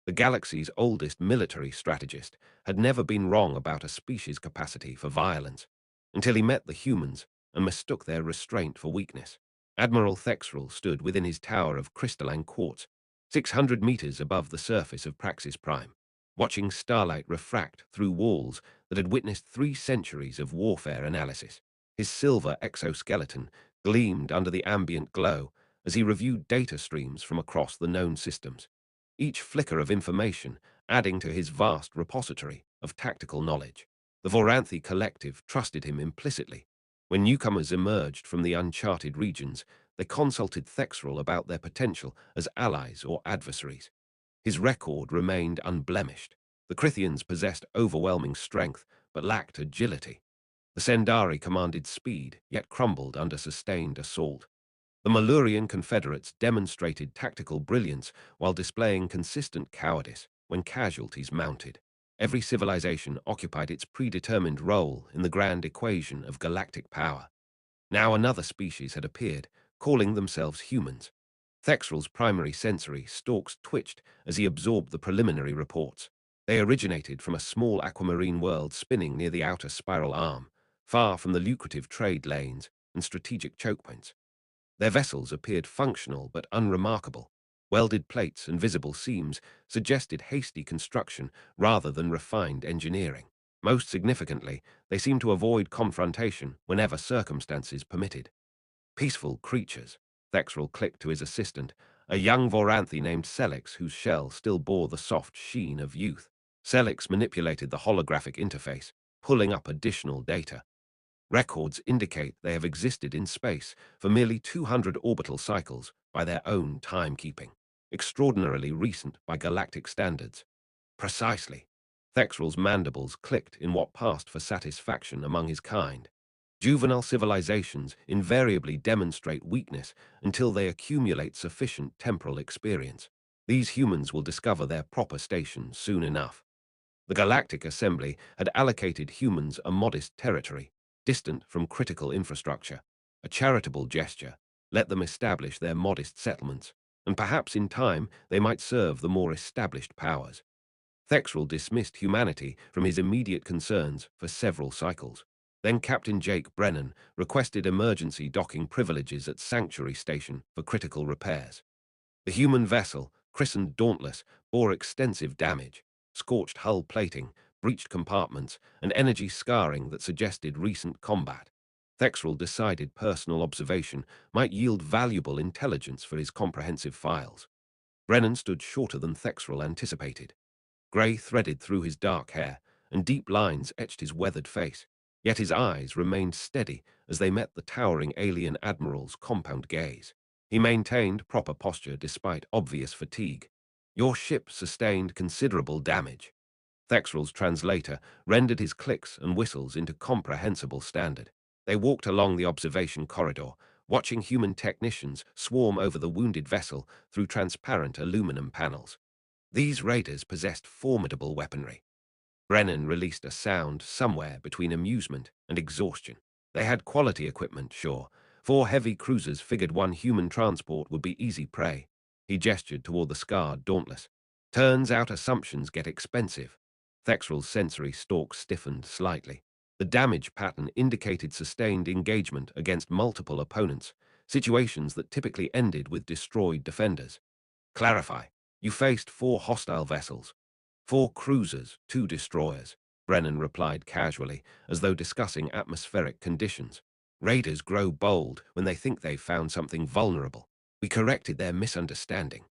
The galaxy's oldest military strategist had never been wrong about a species' capacity for violence, until he met the humans and mistook their restraint for weakness. Admiral Thexrel stood within his tower of crystalline quartz, 600 meters above the surface of Praxis Prime, watching starlight refract through walls that had witnessed 3 centuries of warfare analysis. His silver exoskeleton gleamed under the ambient glow as he reviewed data streams from across the known systems, each flicker of information adding to his vast repository of tactical knowledge. The Voranthi Collective trusted him implicitly. When newcomers emerged from the uncharted regions, they consulted Thexrel about their potential as allies or adversaries. His record remained unblemished. The Crithians possessed overwhelming strength, but lacked agility. The Sendari commanded speed, yet crumbled under sustained assault. The Malurian Confederates demonstrated tactical brilliance while displaying consistent cowardice when casualties mounted. Every civilization occupied its predetermined role in the grand equation of galactic power. Now another species had appeared, calling themselves humans. Thexrel's primary sensory stalks twitched as he absorbed the preliminary reports. They originated from a small aquamarine world spinning near the outer spiral arm, far from the lucrative trade lanes and strategic choke points. Their vessels appeared functional but unremarkable. Welded plates and visible seams suggested hasty construction rather than refined engineering. Most significantly, they seemed to avoid confrontation whenever circumstances permitted. Peaceful creatures. Thexrel clicked to his assistant, a young Voranthi named Celix whose shell still bore the soft sheen of youth. Celix manipulated the holographic interface, pulling up additional data. Records indicate they have existed in space for merely 200 orbital cycles by their own timekeeping, extraordinarily recent by galactic standards. Precisely. Thexrel's mandibles clicked in what passed for satisfaction among his kind. Juvenile civilizations invariably demonstrate weakness until they accumulate sufficient temporal experience. These humans will discover their proper station soon enough. The Galactic Assembly had allocated humans a modest territory, distant from critical infrastructure. A charitable gesture, let them establish their modest settlements, and perhaps in time they might serve the more established powers. Thexrel dismissed humanity from his immediate concerns for several cycles. Then Captain Jake Brennan requested emergency docking privileges at Sanctuary Station for critical repairs. The human vessel, christened Dauntless, bore extensive damage, scorched hull plating, breached compartments, and energy scarring that suggested recent combat. Thexrel decided personal observation might yield valuable intelligence for his comprehensive files. Brennan stood shorter than Thexrel anticipated. Grey threaded through his dark hair, and deep lines etched his weathered face, yet his eyes remained steady as they met the towering alien admiral's compound gaze. He maintained proper posture despite obvious fatigue. "Your ship sustained considerable damage." Thexrel's translator rendered his clicks and whistles into comprehensible standard. They walked along the observation corridor, watching human technicians swarm over the wounded vessel through transparent aluminum panels. These raiders possessed formidable weaponry. Brennan released a sound somewhere between amusement and exhaustion. They had quality equipment, sure. 4 heavy cruisers figured one human transport would be easy prey. He gestured toward the scarred Dauntless. Turns out assumptions get expensive. Thexrel's sensory stalk stiffened slightly. The damage pattern indicated sustained engagement against multiple opponents, situations that typically ended with destroyed defenders. Clarify. You faced 4 hostile vessels. 4 cruisers, 2 destroyers, Brennan replied casually, as though discussing atmospheric conditions. Raiders grow bold when they think they've found something vulnerable. We corrected their misunderstanding.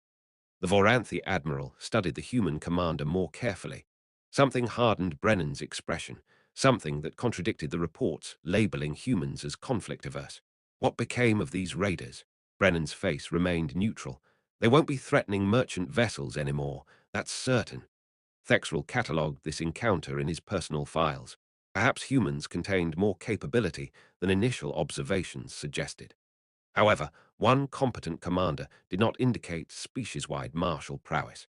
The Voranthi admiral studied the human commander more carefully. Something hardened Brennan's expression, something that contradicted the reports labeling humans as conflict-averse. What became of these raiders? Brennan's face remained neutral. They won't be threatening merchant vessels anymore, that's certain. Thexrel catalogued this encounter in his personal files. Perhaps humans contained more capability than initial observations suggested. However, one competent commander did not indicate species-wide martial prowess.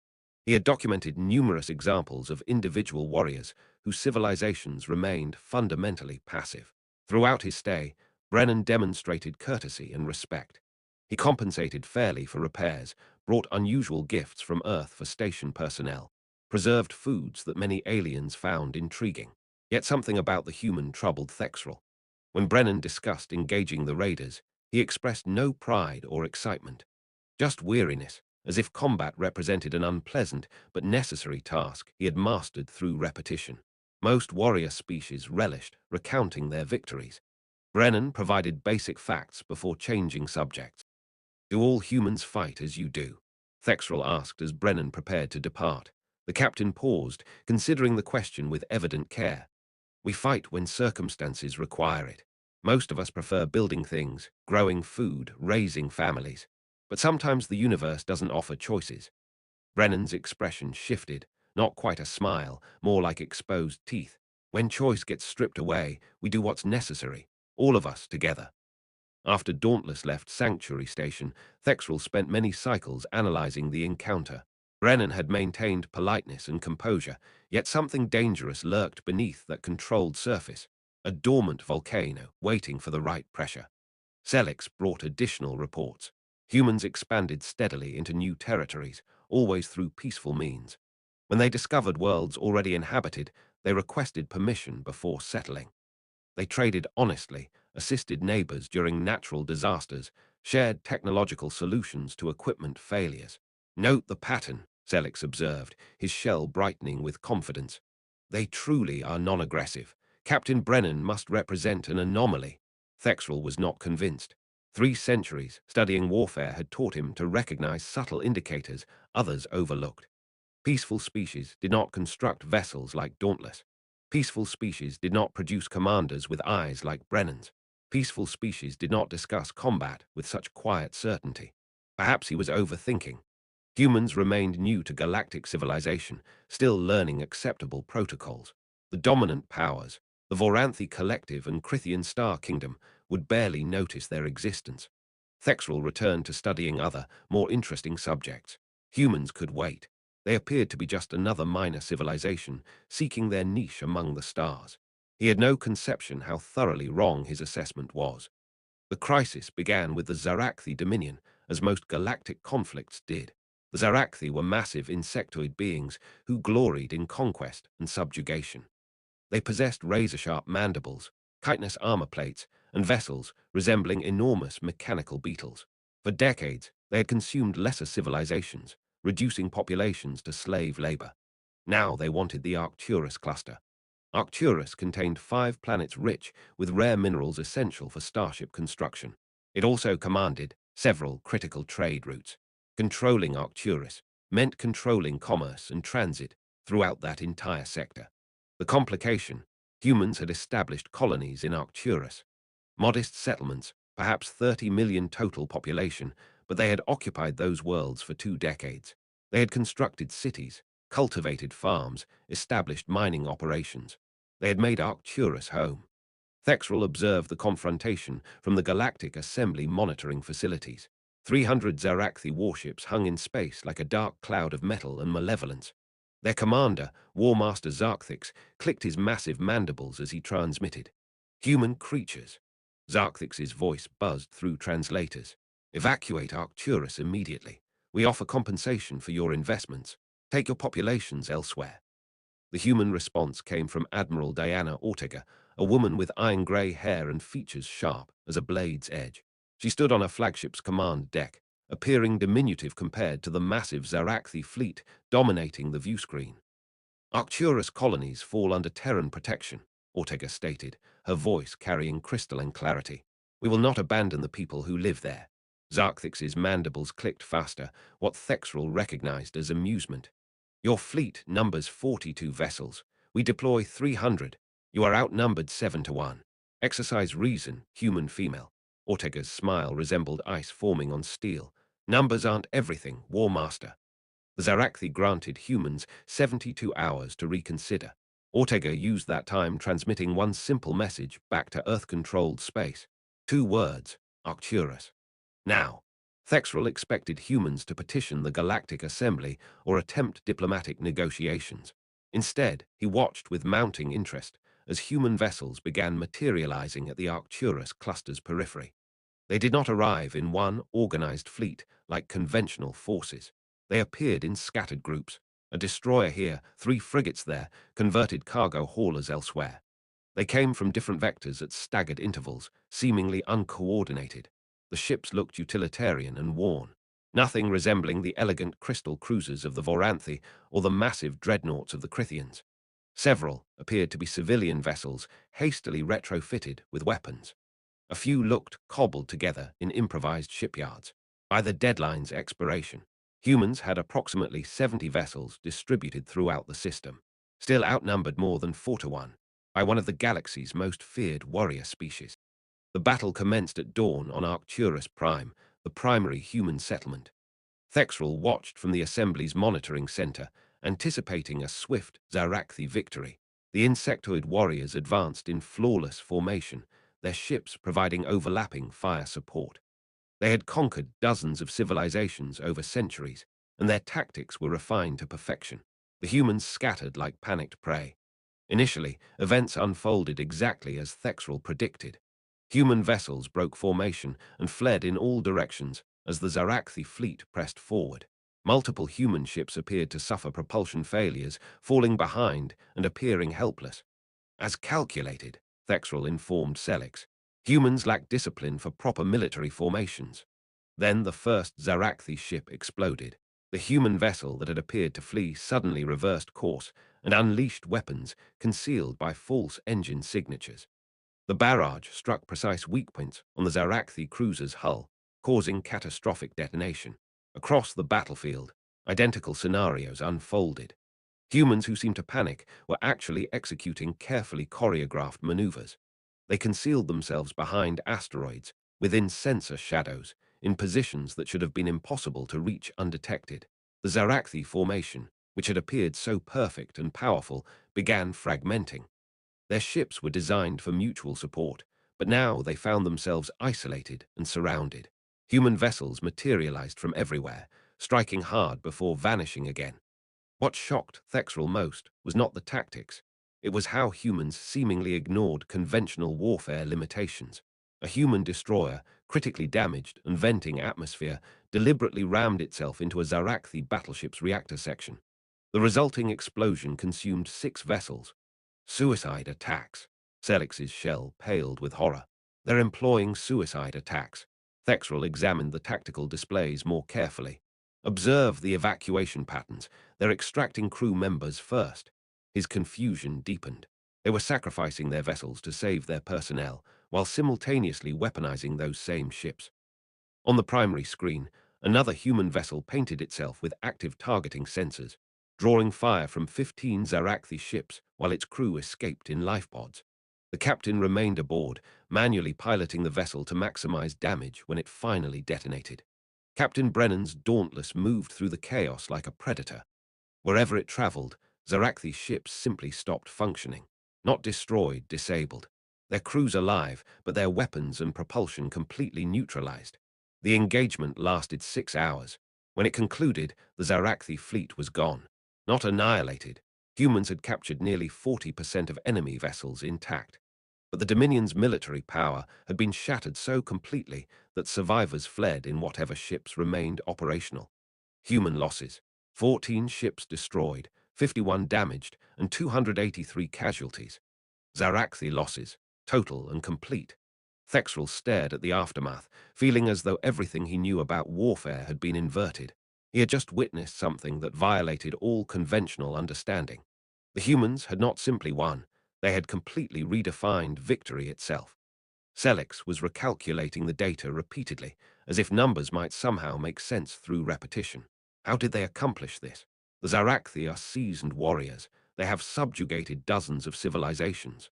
He had documented numerous examples of individual warriors whose civilizations remained fundamentally passive. Throughout his stay, Brennan demonstrated courtesy and respect. He compensated fairly for repairs, brought unusual gifts from Earth for station personnel, preserved foods that many aliens found intriguing. Yet something about the human troubled Thexrel. When Brennan discussed engaging the raiders, he expressed no pride or excitement, just weariness, as if combat represented an unpleasant but necessary task he had mastered through repetition. Most warrior species relished recounting their victories. Brennan provided basic facts before changing subjects. "Do all humans fight as you do?" Thexrel asked as Brennan prepared to depart. The captain paused, considering the question with evident care. "We fight when circumstances require it. Most of us prefer building things, growing food, raising families. But sometimes the universe doesn't offer choices." Brennan's expression shifted, not quite a smile, more like exposed teeth. "When choice gets stripped away, we do what's necessary, all of us together." After Dauntless left Sanctuary Station, Thexrel spent many cycles analyzing the encounter. Brennan had maintained politeness and composure, yet something dangerous lurked beneath that controlled surface, a dormant volcano waiting for the right pressure. Selix brought additional reports. Humans expanded steadily into new territories, always through peaceful means. When they discovered worlds already inhabited, they requested permission before settling. They traded honestly, assisted neighbors during natural disasters, shared technological solutions to equipment failures. "Note the pattern," Selix observed, his shell brightening with confidence. "They truly are non-aggressive. Captain Brennan must represent an anomaly." Thexrel was not convinced. 3 centuries studying warfare had taught him to recognize subtle indicators others overlooked. Peaceful species did not construct vessels like Dauntless. Peaceful species did not produce commanders with eyes like Brennan's. Peaceful species did not discuss combat with such quiet certainty. Perhaps he was overthinking. Humans remained new to galactic civilization, still learning acceptable protocols. The dominant powers, the Voranthi Collective and Crithian Star Kingdom, would barely notice their existence. Thexrel returned to studying other, more interesting subjects. Humans could wait. They appeared to be just another minor civilization, seeking their niche among the stars. He had no conception how thoroughly wrong his assessment was. The crisis began with the Zaraxi Dominion, as most galactic conflicts did. The Zaraxi were massive insectoid beings who gloried in conquest and subjugation. They possessed razor-sharp mandibles, chitinous armor plates, and vessels resembling enormous mechanical beetles. For decades, they had consumed lesser civilizations, reducing populations to slave labor. Now they wanted the Arcturus cluster. Arcturus contained 5 planets rich with rare minerals essential for starship construction. It also commanded several critical trade routes. Controlling Arcturus meant controlling commerce and transit throughout that entire sector. The complication: humans had established colonies in Arcturus. Modest settlements, perhaps 30 million total population, but they had occupied those worlds for 2 decades. They had constructed cities, cultivated farms, established mining operations. They had made Arcturus home. Thexrel observed the confrontation from the Galactic Assembly monitoring facilities. 300 Zaraxi warships hung in space like a dark cloud of metal and malevolence. Their commander, War Master Zarkthix, clicked his massive mandibles as he transmitted. "Human creatures." Zarkthix's voice buzzed through translators. "Evacuate Arcturus immediately. We offer compensation for your investments. Take your populations elsewhere." The human response came from Admiral Diana Ortega, a woman with iron-gray hair and features sharp as a blade's edge. She stood on her flagship's command deck, appearing diminutive compared to the massive Zaraxi fleet dominating the viewscreen. "Arcturus colonies fall under Terran protection," Ortega stated, her voice carrying crystalline clarity. "We will not abandon the people who live there." Zarkthix's mandibles clicked faster, what Thexrel recognized as amusement. "Your fleet numbers 42 vessels. We deploy 300. You are outnumbered 7-1. Exercise reason, human female." Ortega's smile resembled ice forming on steel. "Numbers aren't everything, War Master." The Zaraxi granted humans 72 hours to reconsider. Ortega used that time transmitting one simple message back to Earth-controlled space. 2 words: Arcturus. Now, Thexrel expected humans to petition the Galactic Assembly or attempt diplomatic negotiations. Instead, he watched with mounting interest as human vessels began materializing at the Arcturus cluster's periphery. They did not arrive in one organized fleet like conventional forces. They appeared in scattered groups. A destroyer here, 3 frigates there, converted cargo haulers elsewhere. They came from different vectors at staggered intervals, seemingly uncoordinated. The ships looked utilitarian and worn, nothing resembling the elegant crystal cruisers of the Voranthi or the massive dreadnoughts of the Crithians. Several appeared to be civilian vessels, hastily retrofitted with weapons. A few looked cobbled together in improvised shipyards. By the deadline's expiration, humans had approximately 70 vessels distributed throughout the system, still outnumbered more than 4 to 1 by one of the galaxy's most feared warrior species. The battle commenced at dawn on Arcturus Prime, the primary human settlement. Thexrel watched from the assembly's monitoring center, anticipating a swift Zarakthi victory. The insectoid warriors advanced in flawless formation, their ships providing overlapping fire support. They had conquered dozens of civilizations over centuries, and their tactics were refined to perfection. The humans scattered like panicked prey. Initially, events unfolded exactly as Thexrel predicted. Human vessels broke formation and fled in all directions as the Zarakthi fleet pressed forward. Multiple human ships appeared to suffer propulsion failures, falling behind and appearing helpless. As calculated, Thexrel informed Celix, humans lack discipline for proper military formations. Then the first Zarakthi ship exploded. The human vessel that had appeared to flee suddenly reversed course and unleashed weapons concealed by false engine signatures. The barrage struck precise weak points on the Zarakthi cruiser's hull, causing catastrophic detonation. Across the battlefield, identical scenarios unfolded. Humans who seemed to panic were actually executing carefully choreographed maneuvers. They concealed themselves behind asteroids, within sensor shadows, in positions that should have been impossible to reach undetected. The Zarakthi formation, which had appeared so perfect and powerful, began fragmenting. Their ships were designed for mutual support, but now they found themselves isolated and surrounded. Human vessels materialized from everywhere, striking hard before vanishing again. What shocked Thexrel most was not the tactics. It was how humans seemingly ignored conventional warfare limitations. A human destroyer, critically damaged and venting atmosphere, deliberately rammed itself into a Zarakthi battleship's reactor section. The resulting explosion consumed 6 vessels. Suicide attacks. Celix's shell paled with horror. They're employing suicide attacks. Thexrel examined the tactical displays more carefully. Observe the evacuation patterns. They're extracting crew members first. His confusion deepened. They were sacrificing their vessels to save their personnel, while simultaneously weaponizing those same ships. On the primary screen, another human vessel painted itself with active targeting sensors, drawing fire from 15 Zarakthi ships while its crew escaped in lifepods. The captain remained aboard, manually piloting the vessel to maximize damage when it finally detonated. Captain Brennan's Dauntless moved through the chaos like a predator. Wherever it traveled, Zarakthi ships simply stopped functioning. Not destroyed, disabled. Their crews alive, but their weapons and propulsion completely neutralized. The engagement lasted 6 hours. When it concluded, the Zarakthi fleet was gone. Not annihilated. Humans had captured nearly 40% of enemy vessels intact. But the Dominion's military power had been shattered so completely that survivors fled in whatever ships remained operational. Human losses: 14 ships destroyed, 51 damaged, and 283 casualties. Zarakthi losses: total and complete. Thexrel stared at the aftermath, feeling as though everything he knew about warfare had been inverted. He had just witnessed something that violated all conventional understanding. The humans had not simply won, they had completely redefined victory itself. Celix was recalculating the data repeatedly, as if numbers might somehow make sense through repetition. How did they accomplish this? The Zarakthi are seasoned warriors. They have subjugated dozens of civilizations.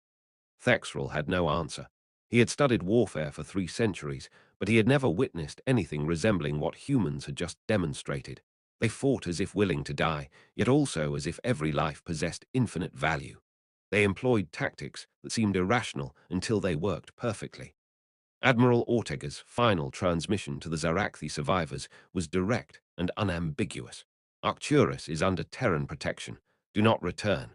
Thexrel had no answer. He had studied warfare for 3 centuries, but he had never witnessed anything resembling what humans had just demonstrated. They fought as if willing to die, yet also as if every life possessed infinite value. They employed tactics that seemed irrational until they worked perfectly. Admiral Ortega's final transmission to the Zarakthi survivors was direct and unambiguous. Arcturus is under Terran protection. Do not return.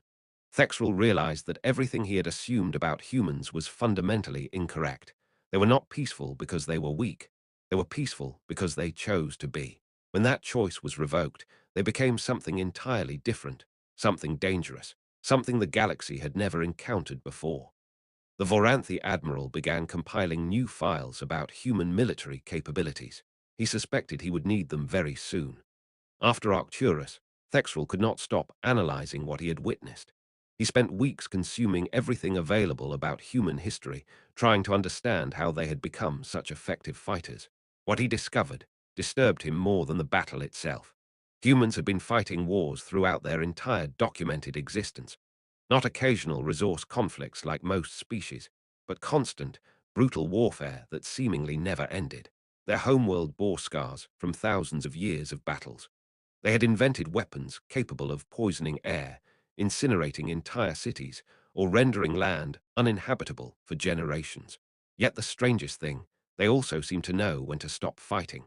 Thexrel realized that everything he had assumed about humans was fundamentally incorrect. They were not peaceful because they were weak. They were peaceful because they chose to be. When that choice was revoked, they became something entirely different, something dangerous, something the galaxy had never encountered before. The Voranthi admiral began compiling new files about human military capabilities. He suspected he would need them very soon. After Arcturus, Thexrel could not stop analyzing what he had witnessed. He spent weeks consuming everything available about human history, trying to understand how they had become such effective fighters. What he discovered disturbed him more than the battle itself. Humans had been fighting wars throughout their entire documented existence, not occasional resource conflicts like most species, but constant, brutal warfare that seemingly never ended. Their homeworld bore scars from thousands of years of battles. They had invented weapons capable of poisoning air, incinerating entire cities, or rendering land uninhabitable for generations. Yet the strangest thing, they also seemed to know when to stop fighting.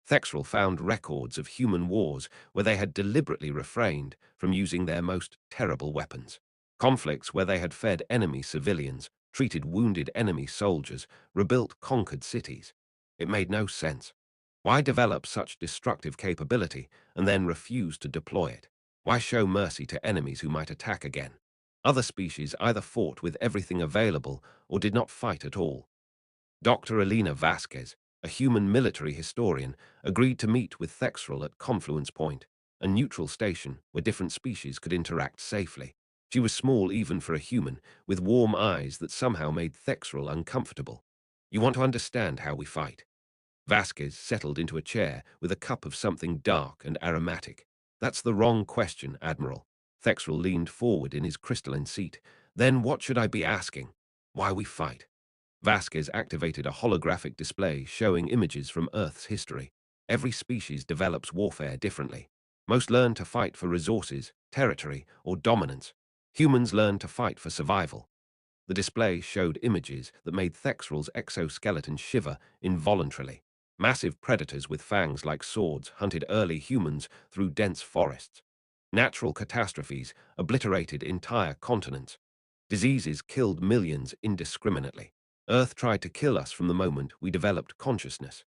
Thexrel found records of human wars where they had deliberately refrained from using their most terrible weapons. Conflicts where they had fed enemy civilians, treated wounded enemy soldiers, rebuilt conquered cities. It made no sense. Why develop such destructive capability and then refuse to deploy it? Why show mercy to enemies who might attack again? Other species either fought with everything available or did not fight at all. Dr. Elena Vasquez, a human military historian, agreed to meet with Thexrel at Confluence Point, a neutral station where different species could interact safely. She was small even for a human, with warm eyes that somehow made Thexrel uncomfortable. "You want to understand how we fight?" Vasquez settled into a chair with a cup of something dark and aromatic. "That's the wrong question, Admiral." Thexrel leaned forward in his crystalline seat. "Then what should I be asking? Why we fight?" Vasquez activated a holographic display showing images from Earth's history. Every species develops warfare differently. Most learn to fight for resources, territory, or dominance. Humans learn to fight for survival. The display showed images that made Thexrel's exoskeleton shiver involuntarily. Massive predators with fangs like swords hunted early humans through dense forests. Natural catastrophes obliterated entire continents. Diseases killed millions indiscriminately. Earth tried to kill us from the moment we developed consciousness.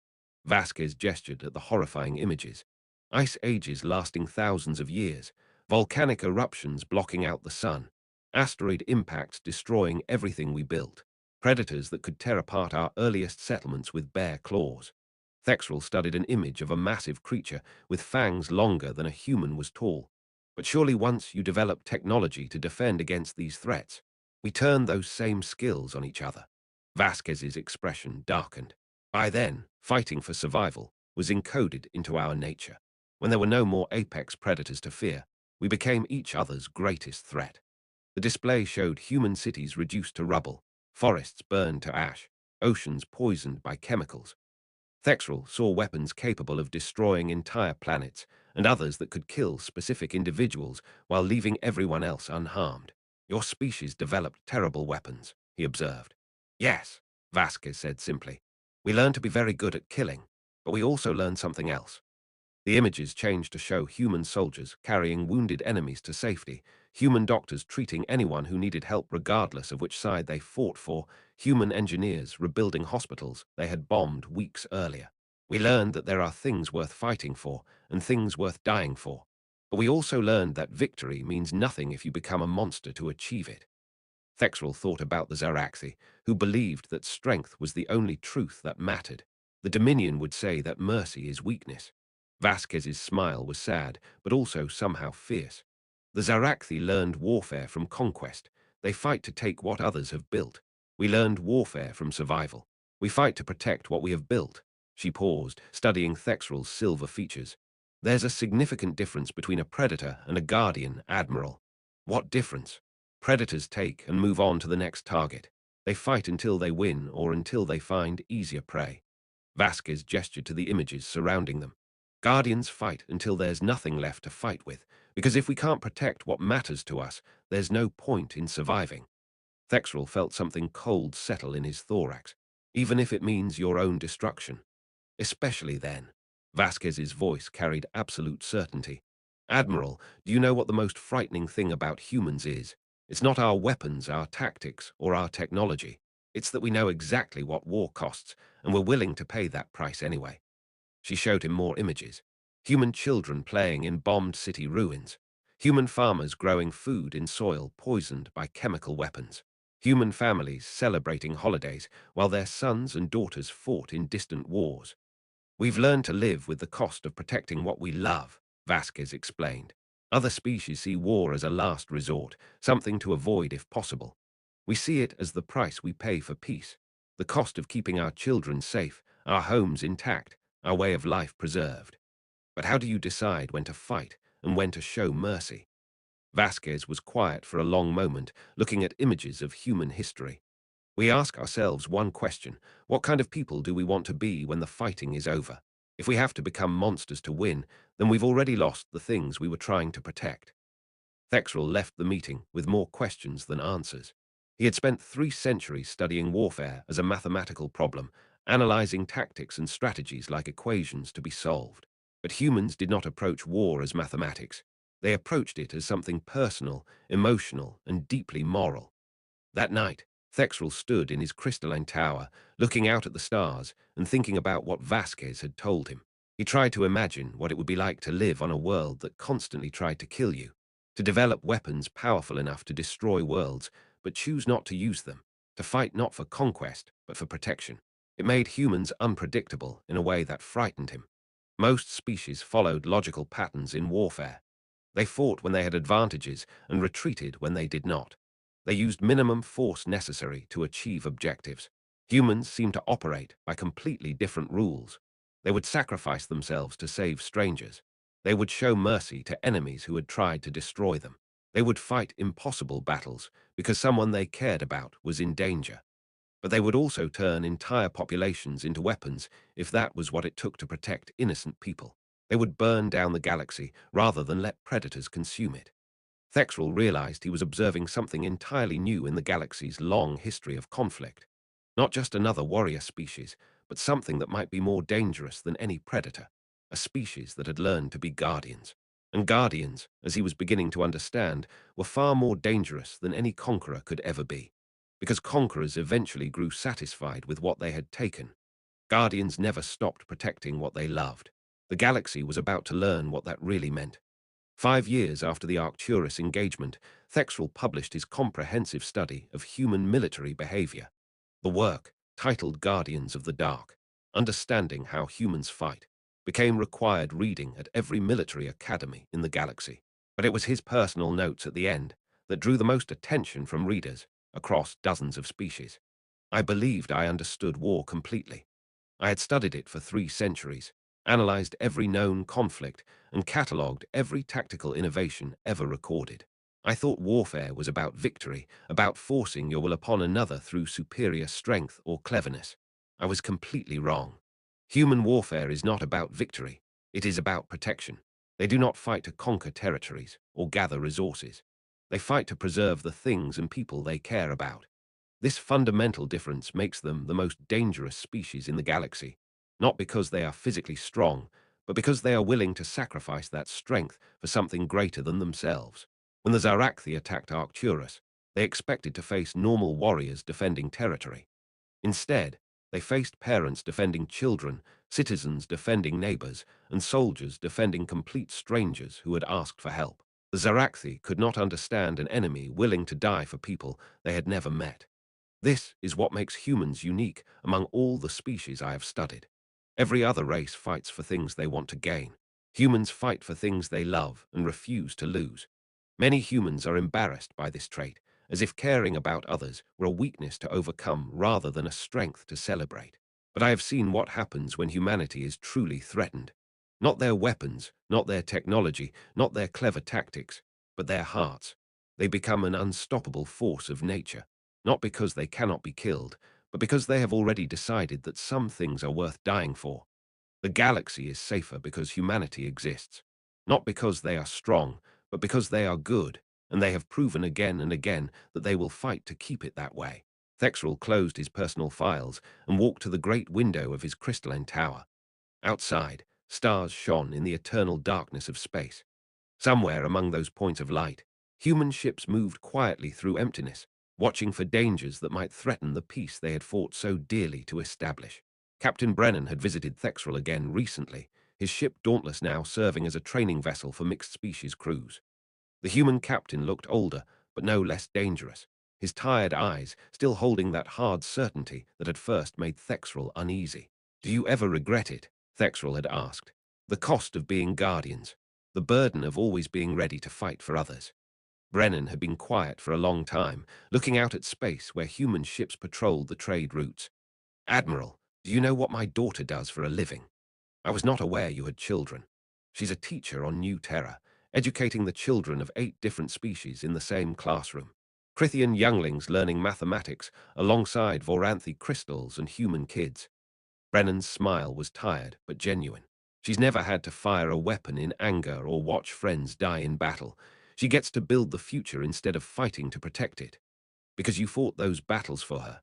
Vasquez gestured at the horrifying images. Ice ages lasting thousands of years, volcanic eruptions blocking out the sun, asteroid impacts destroying everything we built, predators that could tear apart our earliest settlements with bare claws. Thexrel studied an image of a massive creature with fangs longer than a human was tall. But surely once you develop technology to defend against these threats, we turn those same skills on each other. Vasquez's expression darkened. By then, fighting for survival was encoded into our nature. When there were no more apex predators to fear, we became each other's greatest threat. The display showed human cities reduced to rubble, forests burned to ash, oceans poisoned by chemicals. Thexrel saw weapons capable of destroying entire planets, and others that could kill specific individuals while leaving everyone else unharmed. "Your species developed terrible weapons," he observed. "Yes," Vasquez said simply. "We learned to be very good at killing, but we also learned something else." The images changed to show human soldiers carrying wounded enemies to safety, human doctors treating anyone who needed help regardless of which side they fought for, human engineers rebuilding hospitals they had bombed weeks earlier. We learned that there are things worth fighting for and things worth dying for. But we also learned that victory means nothing if you become a monster to achieve it. Thexrel thought about the Zaraxi, who believed that strength was the only truth that mattered. The Dominion would say that mercy is weakness. Vasquez's smile was sad, but also somehow fierce. The Zaraxi learned warfare from conquest. They fight to take what others have built. We learned warfare from survival. We fight to protect what we have built. She paused, studying Thexrel's silver features. "There's a significant difference between a predator and a guardian, Admiral." "What difference?" "Predators take and move on to the next target. They fight until they win or until they find easier prey." Vasquez gestured to the images surrounding them. "Guardians fight until there's nothing left to fight with, because if we can't protect what matters to us, there's no point in surviving." Thexrel felt something cold settle in his thorax, "Even if it means your own destruction." "Especially then." Vasquez's voice carried absolute certainty. "Admiral, do you know what the most frightening thing about humans is? It's not our weapons, our tactics, or our technology. It's that we know exactly what war costs, and we're willing to pay that price anyway. She showed him more images. Human children playing in bombed city ruins. Human farmers growing food in soil poisoned by chemical weapons. Human families celebrating holidays while their sons and daughters fought in distant wars. We've learned to live with the cost of protecting what we love, Vasquez explained. Other species see war as a last resort, something to avoid if possible. We see it as the price we pay for peace, the cost of keeping our children safe, our homes intact, our way of life preserved. But how do you decide when to fight and when to show mercy? Vasquez was quiet for a long moment, looking at images of human history. We ask ourselves one question: what kind of people do we want to be when the fighting is over? If we have to become monsters to win, then we've already lost the things we were trying to protect. Thexrel left the meeting with more questions than answers. He had spent 3 centuries studying warfare as a mathematical problem, analyzing tactics and strategies like equations to be solved. But humans did not approach war as mathematics. They approached it as something personal, emotional, and deeply moral. That night, Thexrel stood in his crystalline tower, looking out at the stars and thinking about what Vasquez had told him. He tried to imagine what it would be like to live on a world that constantly tried to kill you, to develop weapons powerful enough to destroy worlds, but choose not to use them, to fight not for conquest, but for protection. It made humans unpredictable in a way that frightened him. Most species followed logical patterns in warfare. They fought when they had advantages and retreated when they did not. They used minimum force necessary to achieve objectives. Humans seemed to operate by completely different rules. They would sacrifice themselves to save strangers. They would show mercy to enemies who had tried to destroy them. They would fight impossible battles because someone they cared about was in danger. But they would also turn entire populations into weapons if that was what it took to protect innocent people. They would burn down the galaxy rather than let predators consume it. Thexrel realized he was observing something entirely new in the galaxy's long history of conflict. Not just another warrior species, but something that might be more dangerous than any predator. A species that had learned to be guardians. And guardians, as he was beginning to understand, were far more dangerous than any conqueror could ever be. Because conquerors eventually grew satisfied with what they had taken. Guardians never stopped protecting what they loved. The galaxy was about to learn what that really meant. 5 years after the Arcturus engagement, Thexrel published his comprehensive study of human military behavior. The work, titled Guardians of the Dark, Understanding How Humans Fight, became required reading at every military academy in the galaxy. But it was his personal notes at the end that drew the most attention from readers across dozens of species. I believed I understood war completely. I had studied it for 3 centuries, analyzed every known conflict, and catalogued every tactical innovation ever recorded. I thought warfare was about victory, about forcing your will upon another through superior strength or cleverness. I was completely wrong. Human warfare is not about victory. It is about protection. They do not fight to conquer territories or gather resources. They fight to preserve the things and people they care about. This fundamental difference makes them the most dangerous species in the galaxy, not because they are physically strong, but because they are willing to sacrifice that strength for something greater than themselves. When the Zarakthi attacked Arcturus, they expected to face normal warriors defending territory. Instead, they faced parents defending children, citizens defending neighbors, and soldiers defending complete strangers who had asked for help. The Zarakthi could not understand an enemy willing to die for people they had never met. This is what makes humans unique among all the species I have studied. Every other race fights for things they want to gain. Humans fight for things they love and refuse to lose. Many humans are embarrassed by this trait, as if caring about others were a weakness to overcome rather than a strength to celebrate. But I have seen what happens when humanity is truly threatened. Not their weapons, not their technology, not their clever tactics, but their hearts. They become an unstoppable force of nature. Not because they cannot be killed, but because they have already decided that some things are worth dying for. The galaxy is safer because humanity exists. Not because they are strong, but because they are good, and they have proven again and again that they will fight to keep it that way. Thexrel closed his personal files and walked to the great window of his crystalline tower. Outside, stars shone in the eternal darkness of space. Somewhere among those points of light, human ships moved quietly through emptiness, watching for dangers that might threaten the peace they had fought so dearly to establish. Captain Brennan had visited Thexrel again recently, his ship Dauntless now serving as a training vessel for mixed-species crews. The human captain looked older, but no less dangerous, his tired eyes still holding that hard certainty that had first made Thexrel uneasy. "Do you ever regret it?" Thexrel had asked. "The cost of being guardians, the burden of always being ready to fight for others." Brennan had been quiet for a long time, looking out at space where human ships patrolled the trade routes. "Admiral, do you know what my daughter does for a living? I was not aware you had children. She's a teacher on New Terra, educating the children of 8 different species in the same classroom. Crithian younglings learning mathematics alongside Voranthi crystals and human kids." Brennan's smile was tired but genuine. "She's never had to fire a weapon in anger or watch friends die in battle. She gets to build the future instead of fighting to protect it. Because you fought those battles for her.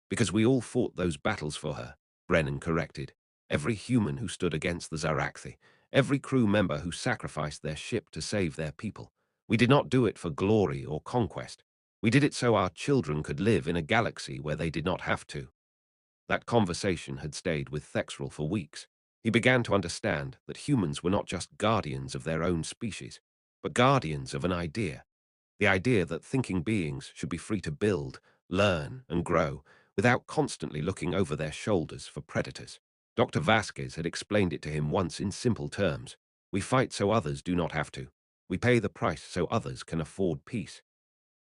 Because we all fought those battles for her," Brennan corrected. "Every human who stood against the Zaraxi, every crew member who sacrificed their ship to save their people. We did not do it for glory or conquest. We did it so our children could live in a galaxy where they did not have to." That conversation had stayed with Thexrel for weeks. He began to understand that humans were not just guardians of their own species, but guardians of an idea. The idea that thinking beings should be free to build, learn, and grow without constantly looking over their shoulders for predators. Dr. Vasquez had explained it to him once in simple terms. "We fight so others do not have to. We pay the price so others can afford peace."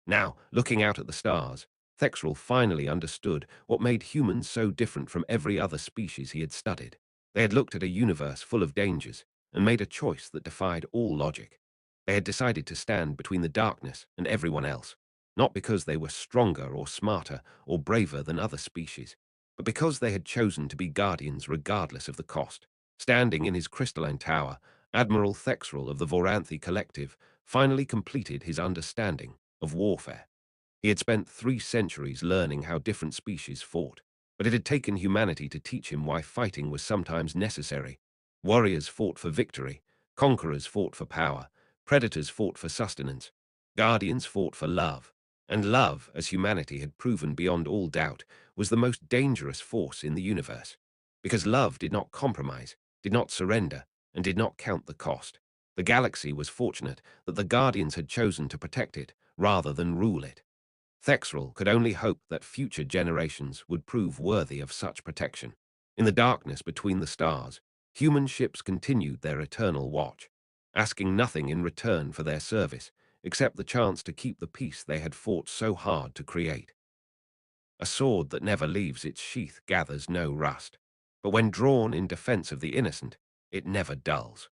Now, looking out at the stars, Thexrel finally understood what made humans so different from every other species he had studied. They had looked at a universe full of dangers and made a choice that defied all logic. They had decided to stand between the darkness and everyone else, not because they were stronger or smarter or braver than other species, but because they had chosen to be guardians regardless of the cost. Standing in his crystalline tower, Admiral Thexrel of the Voranthi Collective finally completed his understanding of warfare. He had spent 3 centuries learning how different species fought, but it had taken humanity to teach him why fighting was sometimes necessary. Warriors fought for victory, conquerors fought for power, predators fought for sustenance, guardians fought for love. And love, as humanity had proven beyond all doubt, was the most dangerous force in the universe. Because love did not compromise, did not surrender, and did not count the cost. The galaxy was fortunate that the Guardians had chosen to protect it rather than rule it. Thexrel could only hope that future generations would prove worthy of such protection. In the darkness between the stars, human ships continued their eternal watch, asking nothing in return for their service, except the chance to keep the peace they had fought so hard to create. A sword that never leaves its sheath gathers no rust, but when drawn in defense of the innocent, it never dulls.